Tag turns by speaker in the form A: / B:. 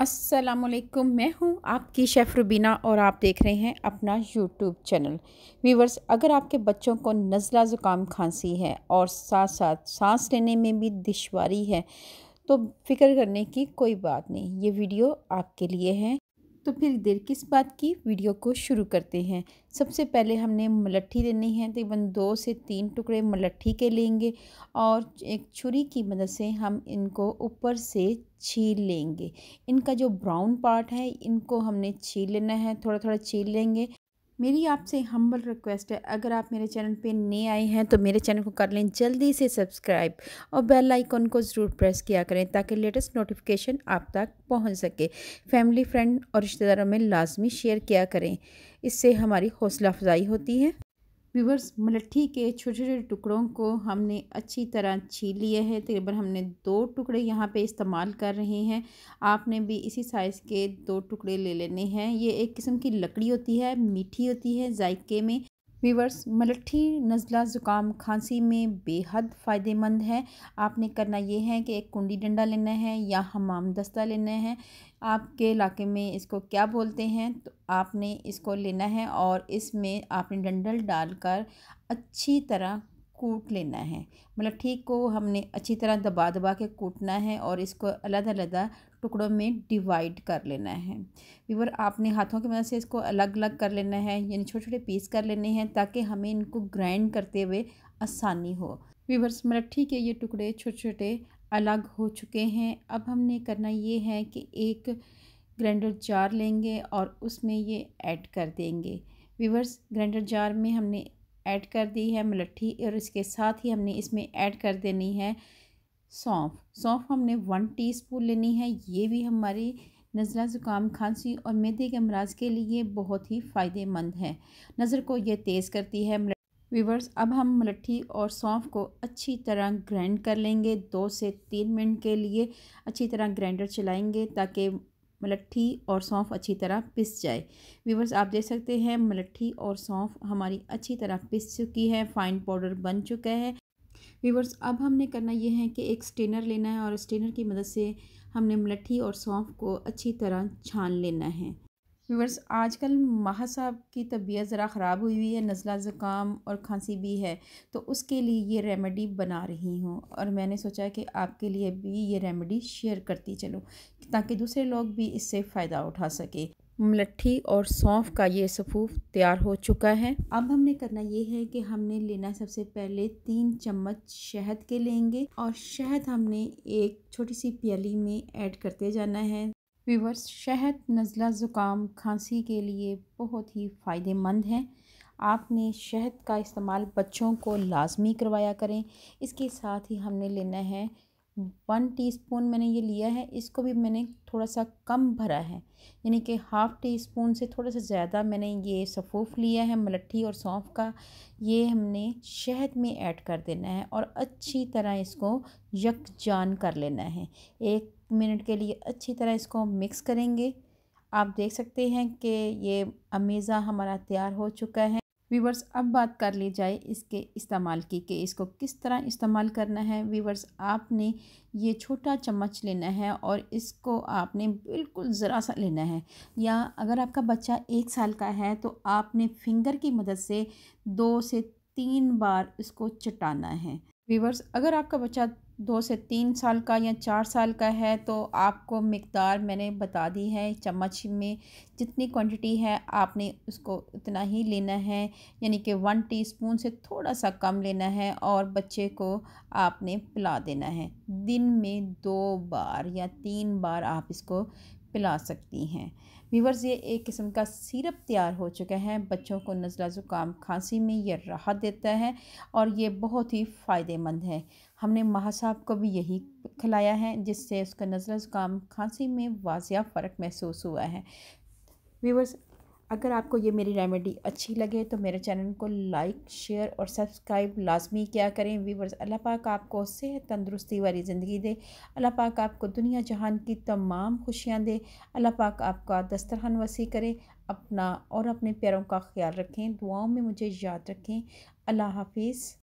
A: अस्सलामुअलैकुम, मैं हूं आपकी शेफ़ रुबीना और आप देख रहे हैं अपना यूट्यूब चैनल। व्यूवर्स, अगर आपके बच्चों को नज़ला ज़ुकाम खांसी है और साथ साथ सांस लेने में भी दुश्वारी है तो फ़िक्र करने की कोई बात नहीं, ये वीडियो आपके लिए है। तो फिर देर किस बात की, वीडियो को शुरू करते हैं। सबसे पहले हमने मलट्ठी लेनी है, तकरीबन 2 से 3 टुकड़े मलट्ठी के लेंगे और एक छुरी की मदद से हम इनको ऊपर से छील लेंगे। इनका जो ब्राउन पार्ट है इनको हमने छील लेना है, थोड़ा थोड़ा छील लेंगे। मेरी आपसे हम्बल रिक्वेस्ट है, अगर आप मेरे चैनल पे नए आए हैं तो मेरे चैनल को कर लें जल्दी से सब्सक्राइब और बेल आइकन को ज़रूर प्रेस किया करें ताकि लेटेस्ट नोटिफिकेशन आप तक पहुंच सके। फैमिली, फ्रेंड और रिश्तेदारों में लाजमी शेयर किया करें, इससे हमारी हौसला अफजाई होती है। व्यूवर्स, मलट्ठी के छोटे छोटे टुकड़ों को हमने अच्छी तरह छील लिया है। तकरीबन हमने 2 टुकड़े यहाँ पे इस्तेमाल कर रहे हैं। आपने भी इसी साइज़ के 2 टुकड़े ले लेने हैं। ये एक किस्म की लकड़ी होती है, मीठी होती है जायके में। व्यूवर्स, मलट्ठी नज़ला ज़ुकाम खांसी में बेहद फ़ायदेमंद है। आपने करना ये है कि एक कुंडी डंडा लेना है या हमाम दस्ता लेना है, आपके इलाके में इसको क्या बोलते हैं, तो आपने इसको लेना है और इसमें आपने डंडल डालकर अच्छी तरह कूट लेना है। मलट्ठी को हमने अच्छी तरह दबा दबा के कूटना है और इसको अलग-अलग टुकड़ों में डिवाइड कर लेना है। व्यूअर, आपने हाथों की मदद से इसको अलग अलग कर लेना है, यानी छोटे छोटे पीस कर लेने हैं ताकि हमें इनको ग्राइंड करते हुए आसानी हो। व्यूअर्स, मलट्ठी के ये टुकड़े छोटे छोटे अलग हो चुके हैं। अब हमने करना ये है कि एक ग्राइंडर जार लेंगे और उसमें ये ऐड कर देंगे। व्यूअर्स, ग्राइंडर जार में हमने ऐड कर दी है मलट्ठी और इसके साथ ही हमने इसमें ऐड कर देनी है सौंफ। सौंफ हमने 1 टीस्पून लेनी है। ये भी हमारी नज़ला ज़ुकाम खांसी और मैदे के अमराज के लिए बहुत ही फ़ायदेमंद है। नज़र को ये तेज़ करती है। व्यूवर्स, अब हम मलट्ठी और सौंफ को अच्छी तरह ग्राइंड कर लेंगे। 2 से 3 मिनट के लिए अच्छी तरह ग्राइंडर चलाएंगे ताकि मलट्ठी और सौंफ अच्छी तरह पिस जाए। व्यूवर्स, आप देख सकते हैं मलट्ठी और सौंफ हमारी अच्छी तरह पिस चुकी है, फ़ाइन पाउडर बन चुका है। व्यूवर्स, अब हमने करना ये है कि एक स्ट्रेनर लेना है और स्ट्रेनर की मदद से हमने मलट्ठी और सौंफ को अच्छी तरह छान लेना है। व्यूवर्स, आजकल माह साहब की तबीयत ज़रा ख़राब हुई है, नज़ला ज़ुकाम और खांसी भी है, तो उसके लिए ये रेमेडी बना रही हूँ और मैंने सोचा कि आपके लिए भी ये रेमेडी शेयर करती चलो ताकि दूसरे लोग भी इससे फ़ायदा उठा सके। मलट्ठी और सौंफ का ये सफ़ूफ तैयार हो चुका है। अब हमने करना ये है कि हमने लेना सबसे पहले 3 चम्मच शहद के लेंगे और शहद हमने एक छोटी सी प्याली में ऐड करते जाना है। व्यूवर्स, शहद नज़ला ज़ुकाम खांसी के लिए बहुत ही फ़ायदेमंद है। आपने शहद का इस्तेमाल बच्चों को लाजमी करवाया करें। इसके साथ ही हमने लेना है 1 टीस्पून मैंने ये लिया है, इसको भी मैंने थोड़ा सा कम भरा है, यानी कि हाफ़ टी स्पून से थोड़ा सा ज़्यादा मैंने ये सफ़ूफ लिया है मलट्ठी और सौंफ का। ये हमने शहद में ऐड कर देना है और अच्छी तरह इसको यकजान कर लेना है। 1 मिनट के लिए अच्छी तरह इसको मिक्स करेंगे। आप देख सकते हैं कि ये अमेज़ा हमारा तैयार हो चुका है। व्यूवर्स, अब बात कर ली जाए इसके इस्तेमाल की कि इसको किस तरह इस्तेमाल करना है। व्यूवर्स, आपने ये छोटा चम्मच लेना है और इसको आपने बिल्कुल ज़रा सा लेना है, या अगर आपका बच्चा 1 साल का है तो आपने फिंगर की मदद से 2 से 3 बार इसको चटाना है। व्यूवर्स, अगर आपका बच्चा 2 से 3 साल का या 4 साल का है तो आपको मिक़दार मैंने बता दी है, चम्मच में जितनी क्वांटिटी है आपने उसको उतना ही लेना है, यानी कि 1 टीस्पून से थोड़ा सा कम लेना है और बच्चे को आपने पिला देना है। दिन में 2 बार या 3 बार आप इसको पिला सकती हैं। व्यूवर्स, ये एक किस्म का सिरप तैयार हो चुका है। बच्चों को नज़ला ज़ुकाम खांसी में ये राहत देता है और ये बहुत ही फ़ायदेमंद है। हमने माह साहब को भी यही खिलाया है जिससे उसका नज़ला ज़ुकाम खांसी में वाज़िया फ़र्क महसूस हुआ है। व्यूवर्स, अगर आपको ये मेरी रेमेडी अच्छी लगे तो मेरे चैनल को लाइक, शेयर और सब्सक्राइब लाजमी किया करें। व्यूवर्स, अल्लाह पाक आपको सेहत, तंदुरुस्ती वाली ज़िंदगी दे। अल्लाह पाक आपको दुनिया जहान की तमाम खुशियाँ दे। अल्लाह पाक आपका दस्तरखान वसी करे। अपना और अपने प्यारों का ख्याल रखें, दुआओं में मुझे याद रखें। अल्लाह हाफिज़।